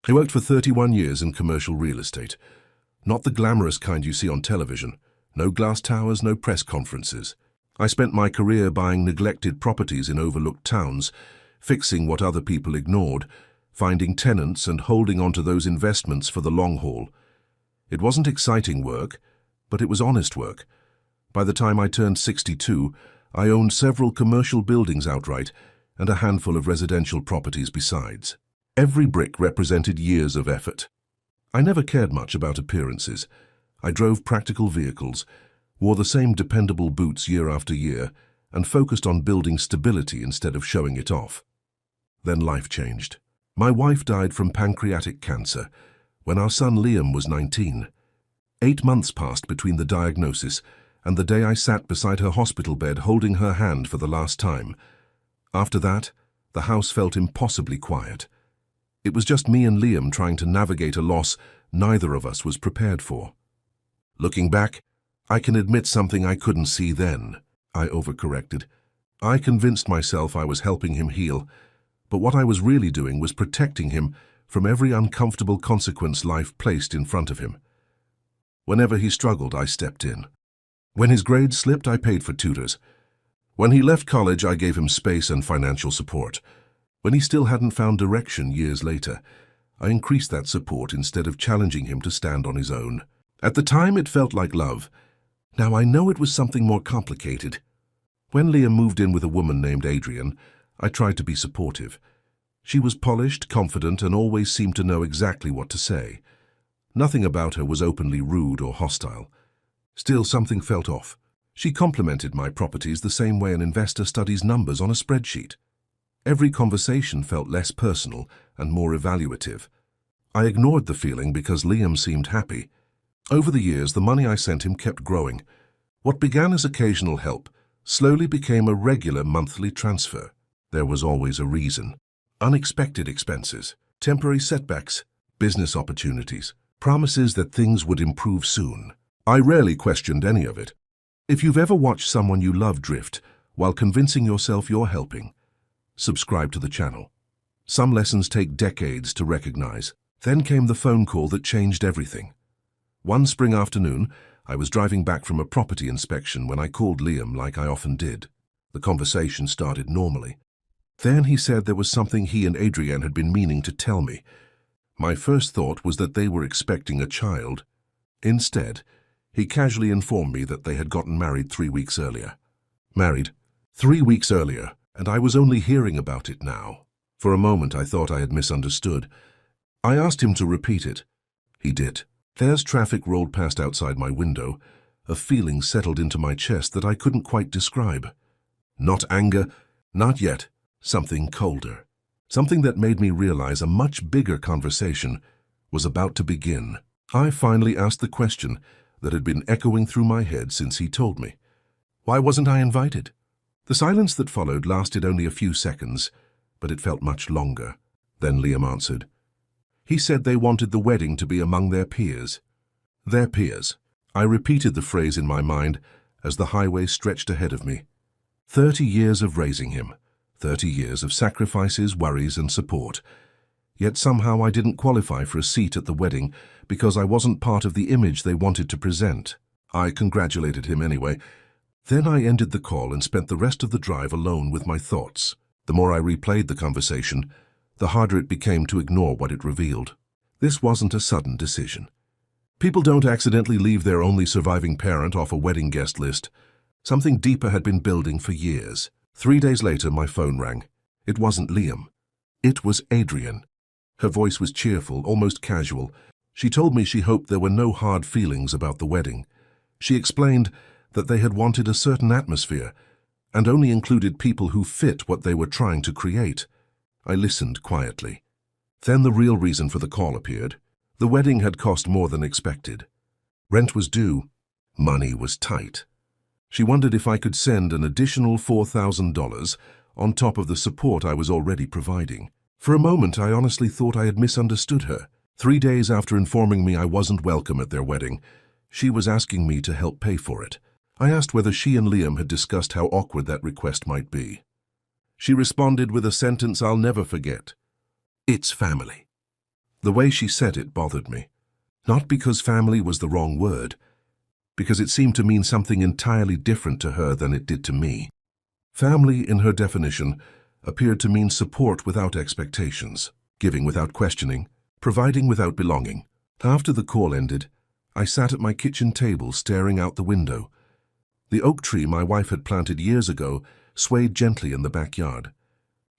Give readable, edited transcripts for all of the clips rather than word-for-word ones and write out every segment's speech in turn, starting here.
I worked for 31 years in commercial real estate. Not the glamorous kind you see on television. No glass towers, no press conferences. I spent my career buying neglected properties in overlooked towns, fixing what other people ignored, finding tenants and holding on to those investments for the long haul. It wasn't exciting work, but it was honest work. By the time I turned 62, I owned several commercial buildings outright and a handful of residential properties besides. Every brick represented years of effort. I never cared much about appearances. I drove practical vehicles, wore the same dependable boots year after year, and focused on building stability instead of showing it off. Then life changed. My wife died from pancreatic cancer when our son Liam was 19. 8 months passed between the diagnosis and the day I sat beside her hospital bed holding her hand for the last time. After that, the house felt impossibly quiet. It was just me and Liam trying to navigate a loss neither of us was prepared for. Looking back, I can admit something I couldn't see then. I overcorrected. I convinced myself I was helping him heal, but what I was really doing was protecting him from every uncomfortable consequence life placed in front of him. Whenever he struggled, I stepped in. When his grades slipped, I paid for tutors. When he left college, I gave him space and financial support. When he still hadn't found direction years later, I increased that support instead of challenging him to stand on his own. At the time, it felt like love. Now I know it was something more complicated. When Liam moved in with a woman named Adrian, I tried to be supportive. She was polished, confident, and always seemed to know exactly what to say. Nothing about her was openly rude or hostile. Still, something felt off. She complimented my properties the same way an investor studies numbers on a spreadsheet. Every conversation felt less personal and more evaluative. I ignored the feeling because Liam seemed happy. Over the years, the money I sent him kept growing. What began as occasional help slowly became a regular monthly transfer. There was always a reason. Unexpected expenses, temporary setbacks, business opportunities, promises that things would improve soon. I rarely questioned any of it. If you've ever watched someone you love drift while convincing yourself you're helping, subscribe to the channel. Some lessons take decades to recognize. Then came the phone call that changed everything. One spring afternoon, I was driving back from a property inspection when I called Liam like I often did. The conversation started normally. Then he said there was something he and Adrienne had been meaning to tell me. My first thought was that they were expecting a child. Instead, he casually informed me that they had gotten married 3 weeks earlier. Married 3 weeks earlier, and I was only hearing about it now. For a moment, I thought I had misunderstood. I asked him to repeat it. He did. As traffic rolled past outside my window, a feeling settled into my chest that I couldn't quite describe. Not anger, not yet. Something colder. Something that made me realize a much bigger conversation was about to begin. I finally asked the question that had been echoing through my head since he told me. Why wasn't I invited? The silence that followed lasted only a few seconds, but it felt much longer. Then Liam answered. He said they wanted the wedding to be among their peers. Their peers. I repeated the phrase in my mind as the highway stretched ahead of me. 30 years of raising him. 30 years of sacrifices, worries, and support. Yet somehow I didn't qualify for a seat at the wedding because I wasn't part of the image they wanted to present. I congratulated him anyway. Then I ended the call and spent the rest of the drive alone with my thoughts. The more I replayed the conversation, the harder it became to ignore what it revealed. This wasn't a sudden decision. People don't accidentally leave their only surviving parent off a wedding guest list. Something deeper had been building for years. 3 days later, my phone rang. It wasn't Liam. It was Adrienne. Her voice was cheerful, almost casual. She told me she hoped there were no hard feelings about the wedding. She explained that they had wanted a certain atmosphere and only included people who fit what they were trying to create. I listened quietly. Then the real reason for the call appeared. The wedding had cost more than expected. Rent was due. Money was tight. She wondered if I could send an additional $4,000 on top of the support I was already providing. For a moment, I honestly thought I had misunderstood her. 3 days after informing me I wasn't welcome at their wedding, she was asking me to help pay for it. I asked whether she and Liam had discussed how awkward that request might be. She responded with a sentence I'll never forget. It's family. The way she said it bothered me. Not because family was the wrong word, because it seemed to mean something entirely different to her than it did to me. Family, in her definition, appeared to mean support without expectations, giving without questioning, providing without belonging. After the call ended, I sat at my kitchen table staring out the window. The oak tree my wife had planted years ago swayed gently in the backyard.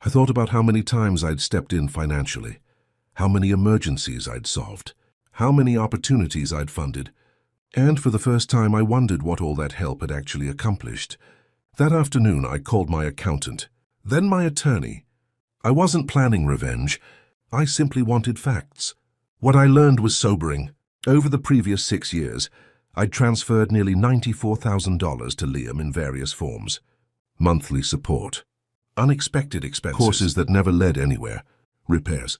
I thought about how many times I'd stepped in financially, how many emergencies I'd solved, how many opportunities I'd funded, and for the first time I wondered what all that help had actually accomplished. That afternoon I called my accountant, then my attorney. I wasn't planning revenge. I simply wanted facts. What I learned was sobering. Over the previous 6 years, I'd transferred nearly $94,000 to Liam in various forms. Monthly support, unexpected expenses, courses that never led anywhere, repairs,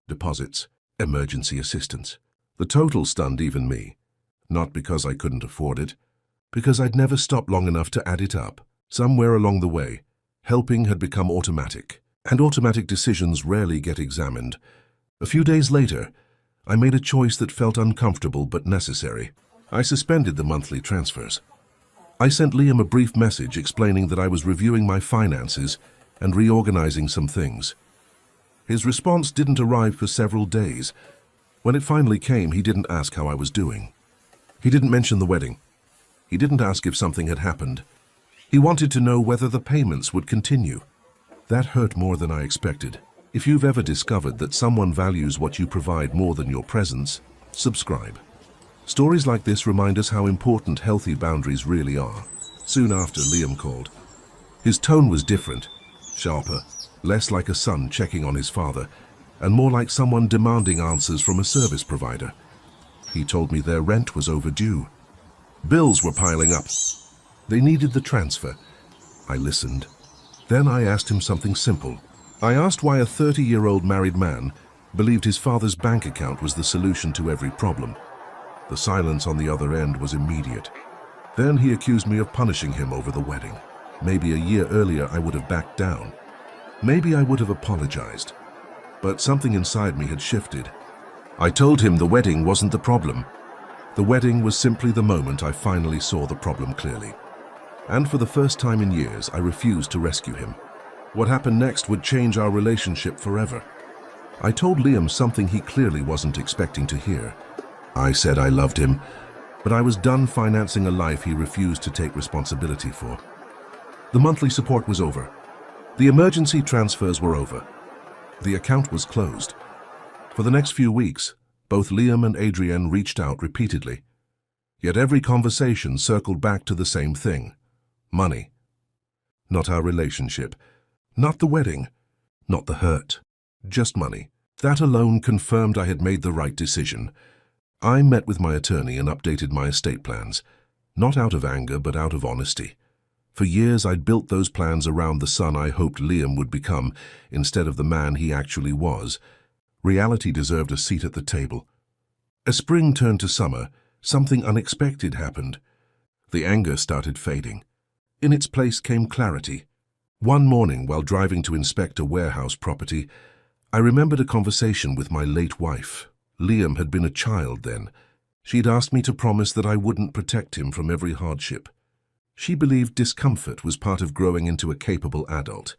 deposits, emergency assistance. The total stunned even me. Not because I couldn't afford it, because I'd never stopped long enough to add it up. Somewhere along the way, helping had become automatic, and automatic decisions rarely get examined. A few days later, I made a choice that felt uncomfortable but necessary. I suspended the monthly transfers. I sent Liam a brief message explaining that I was reviewing my finances and reorganizing some things. His response didn't arrive for several days. When it finally came, he didn't ask how I was doing. He didn't mention the wedding. He didn't ask if something had happened. He wanted to know whether the payments would continue. That hurt more than I expected. If you've ever discovered that someone values what you provide more than your presence, subscribe. Stories like this remind us how important healthy boundaries really are. Soon after, Liam called. His tone was different, sharper, less like a son checking on his father, and more like someone demanding answers from a service provider. He told me their rent was overdue. Bills were piling up. They needed the transfer. I listened. Then I asked him something simple. I asked why a 30-year-old married man believed his father's bank account was the solution to every problem. The silence on the other end was immediate. Then he accused me of punishing him over the wedding. Maybe a year earlier I would have backed down. Maybe I would have apologized. But something inside me had shifted. I told him the wedding wasn't the problem. The wedding was simply the moment I finally saw the problem clearly. And for the first time in years, I refused to rescue him. What happened next would change our relationship forever. I told Liam something he clearly wasn't expecting to hear. I said I loved him, but I was done financing a life he refused to take responsibility for. The monthly support was over. The emergency transfers were over. The account was closed. For the next few weeks, both Liam and Adrienne reached out repeatedly. Yet every conversation circled back to the same thing: money. Not our relationship, not the wedding, not the hurt, just money. That alone confirmed I had made the right decision. I met with my attorney and updated my estate plans, not out of anger but out of honesty. For years I'd built those plans around the son I hoped Liam would become instead of the man he actually was. Reality deserved a seat at the table. As spring turned to summer, something unexpected happened. The anger started fading. In its place came clarity. One morning, while driving to inspect a warehouse property, I remembered a conversation with my late wife. Liam had been a child then. She'd asked me to promise that I wouldn't protect him from every hardship. She believed discomfort was part of growing into a capable adult.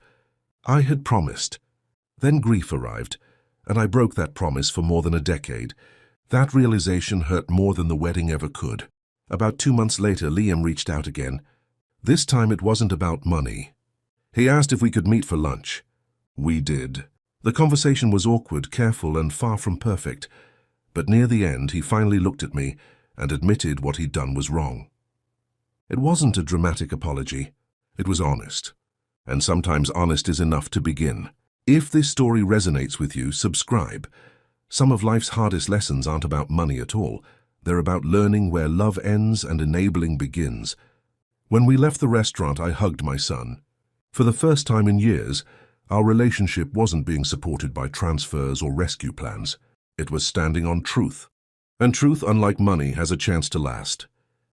I had promised. Then grief arrived, and I broke that promise for more than a decade. That realization hurt more than the wedding ever could. About 2 months later, Liam reached out again. This time it wasn't about money. He asked if we could meet for lunch. We did. The conversation was awkward, careful, and far from perfect. But near the end, he finally looked at me and admitted what he'd done was wrong. It wasn't a dramatic apology. It was honest. And sometimes honest is enough to begin. If this story resonates with you, subscribe. Some of life's hardest lessons aren't about money at all. They're about learning where love ends and enabling begins. When we left the restaurant, I hugged my son. For the first time in years, our relationship wasn't being supported by transfers or rescue plans. It was standing on truth. And truth, unlike money, has a chance to last.